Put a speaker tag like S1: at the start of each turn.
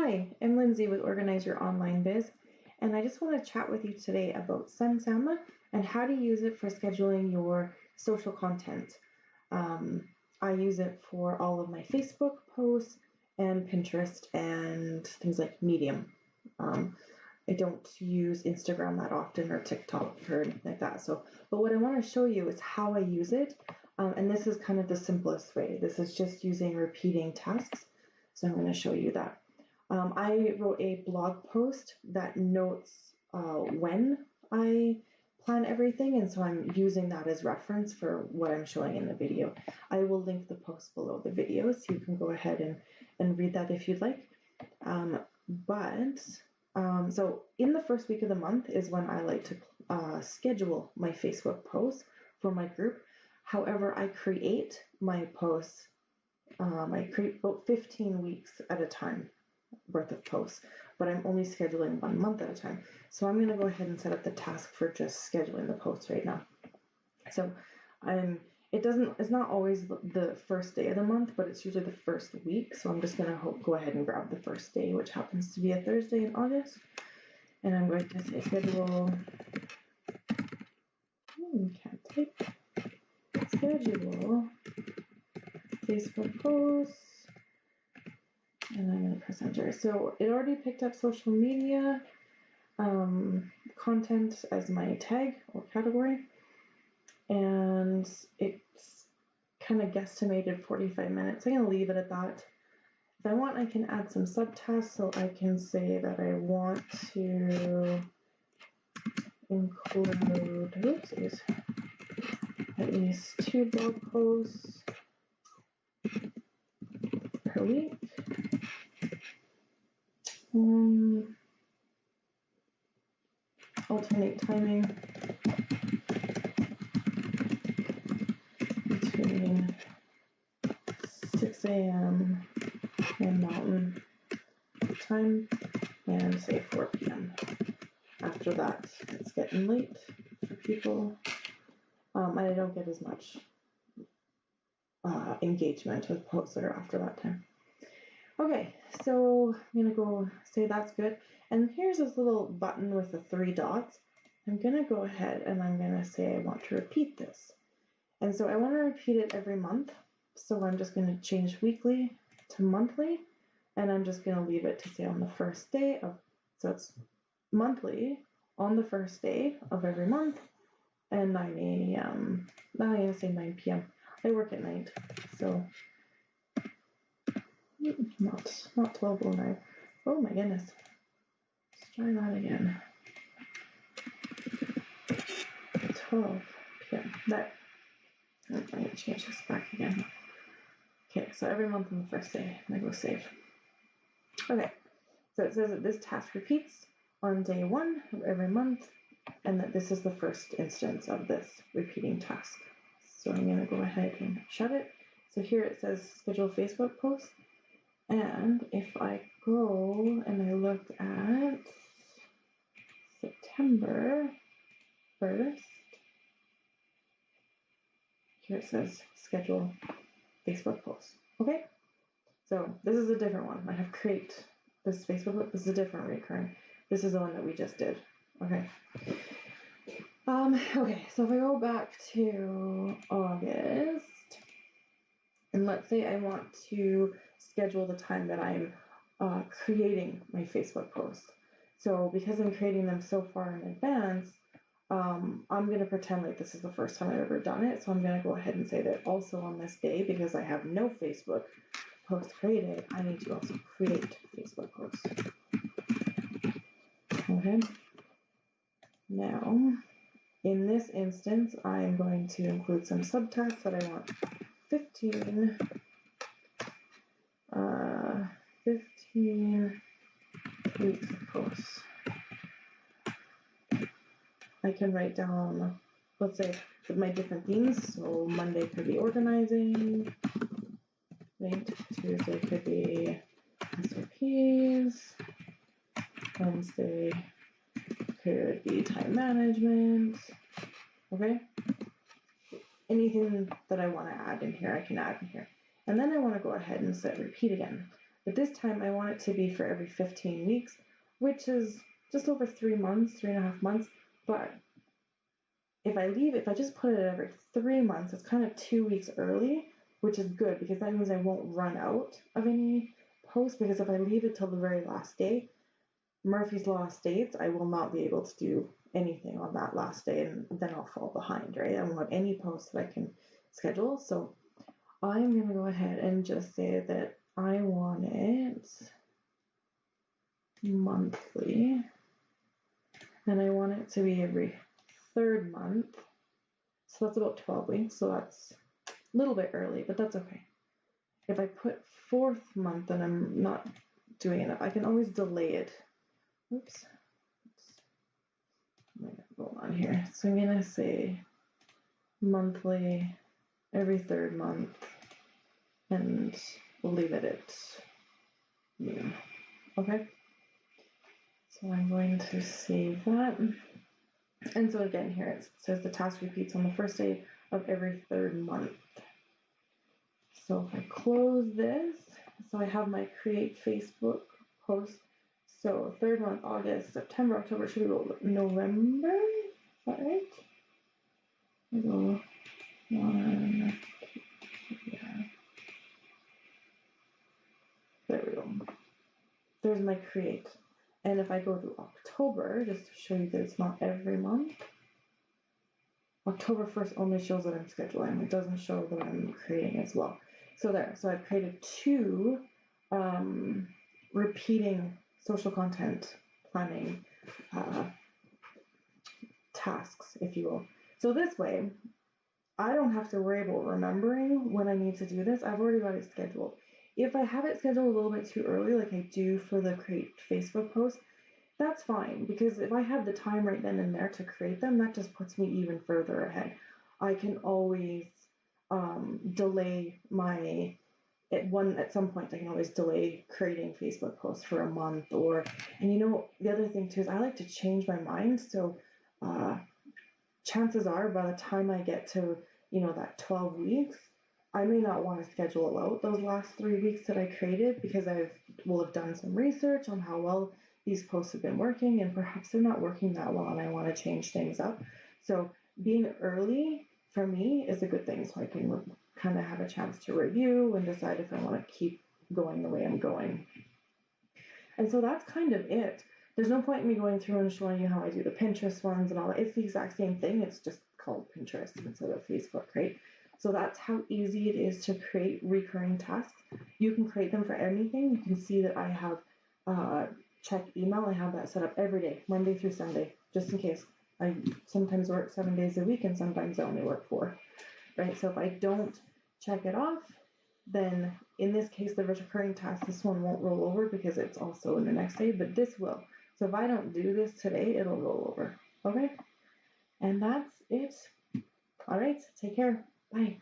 S1: Hi, I'm Lindsay with Organize Your Online Biz, and I just want to chat with you today about Sunsama and how to use it for scheduling your social content. I use it for all of my Facebook posts and Pinterest and things like Medium. I don't use Instagram that often or TikTok or anything like that. But what I want to show you is how I use it, and this is kind of the simplest way. This is just using repeating tasks. So I'm going to show you that. I wrote a blog post that notes when I plan everything, and so I'm using that as reference for what I'm showing in the video. I will link the post below the video, so you can go ahead and read that if you'd like. So in the first week of the month is when I like to schedule my Facebook posts for my group. However, I create my posts, I create about 15 weeks at a time worth of posts, but I'm only scheduling 1 month at a time. So I'm going to go ahead and set up the task for just scheduling the posts right now. So it's not always the first day of the month, but it's usually the first week. So I'm just going to go ahead and grab the first day, which happens to be a Thursday in August. And I'm going to say schedule, schedule Facebook posts. And I'm going to press enter. So it already picked up social media content as my tag or category. And it's kind of guesstimated 45 minutes. I'm going to leave it at that. If I want, I can add some subtasks. So I can say that I want to include, at least 2 blog posts per week. Alternate timing between 6 a.m. and Mountain Time and say 4 p.m. After that, it's getting late for people, and I don't get as much engagement with posts that are after that time. Okay, so I'm going to go say that's good. And here's this little button with the 3 dots. I'm going to go ahead and I'm going to say I want to repeat this. And so I want to repeat it every month. So I'm just going to change weekly to monthly. And I'm just going to leave it to say on the first day of, so it's monthly on the first day of every month and 9 a.m. Now I'm going to say 9 p.m. I work at night, so not 12:09. Oh my goodness. Let's try that again. 12 p.m. There. I'm going to change this back again. Okay, so every month on the first day, and I go save. Okay, so it says that this task repeats on day 1 of every month, and that this is the first instance of this repeating task. So I'm going to go ahead and shut it. So here it says schedule Facebook post. And if I go and I look at September 1st, here it says schedule Facebook post. Okay, so this is a different one. I have create this Facebook post. This is a different recurring. This is the one that we just did. Okay. Okay, so if I go back to August, and let's say I want to schedule the time that I'm creating my Facebook post. So because I'm creating them so far in advance, I'm going to pretend like this is the first time I've ever done it. So I'm going to go ahead and say that also on this day, because I have no Facebook post created, I need to also create Facebook posts. Okay. Now, in this instance, I'm going to include some subtasks that I want 15 weeks of posts. I can write down, let's say, my different themes. So Monday could be organizing, right? Tuesday could be SOPs, Wednesday could be time management, okay? Anything that I want to add in here, I can add in here. And then I want to go ahead and set repeat again. But this time I want it to be for every 15 weeks, which is just over 3 months, 3.5 months. But if I just put it every 3 months, it's kind of 2 weeks early, which is good because that means I won't run out of any posts. Because if I leave it till the very last day, Murphy's Law states I will not be able to do anything on that last day, and then I'll fall behind, right? I won't have any posts that I can schedule. So I'm going to go ahead and just say that I want it monthly, and I want it to be every 3rd month. So that's about 12 weeks. So that's a little bit early, but that's okay. If I put 4th month and I'm not doing enough, I can always delay it. Oops. Go on here. So I'm going to say monthly, every 3rd month, and we'll leave it at noon. Okay. So I'm going to save that. And so again, here it says the task repeats on the 1st day of every 3rd month. So if I close this, so I have my create Facebook post. So 3rd month, August, September, October, should we go November? Is that right? We go 1, yeah. There we go. There's my create. And if I go to October, just to show you that it's not every month, October 1st only shows that I'm scheduling. It doesn't show that I'm creating as well. So there, so I've created 2 repeating social content planning tasks, if you will. So this way, I don't have to worry about remembering when I need to do this. I've already got it scheduled. If I have it scheduled a little bit too early, like I do for the create Facebook post, that's fine, because if I have the time right then and there to create them, that just puts me even further ahead. I can always delay my at some point I can always delay creating Facebook posts for a month, and the other thing too is I like to change my mind. So chances are by the time I get to that 12 weeks, I may not want to schedule out those last 3 weeks that I created, because will have done some research on how well these posts have been working, and perhaps they're not working that well and I want to change things up. So being early for me is a good thing, so I can kind of have a chance to review and decide if I want to keep going the way I'm going. And so that's kind of it. There's no point in me going through and showing you how I do the Pinterest ones and all that. It's the exact same thing. It's just called Pinterest instead of Facebook, right? So that's how easy it is to create recurring tasks. You can create them for anything. You can see that I have check email. I have that set up every day, Monday through Sunday, just in case. I sometimes work 7 days a week and sometimes I only work 4, right? So if I don't check it off, then in this case, the recurring task, this one won't roll over because it's also in the next day, but this will. So if I don't do this today, it'll roll over. Okay? And that's it. All right. Take care. Bye.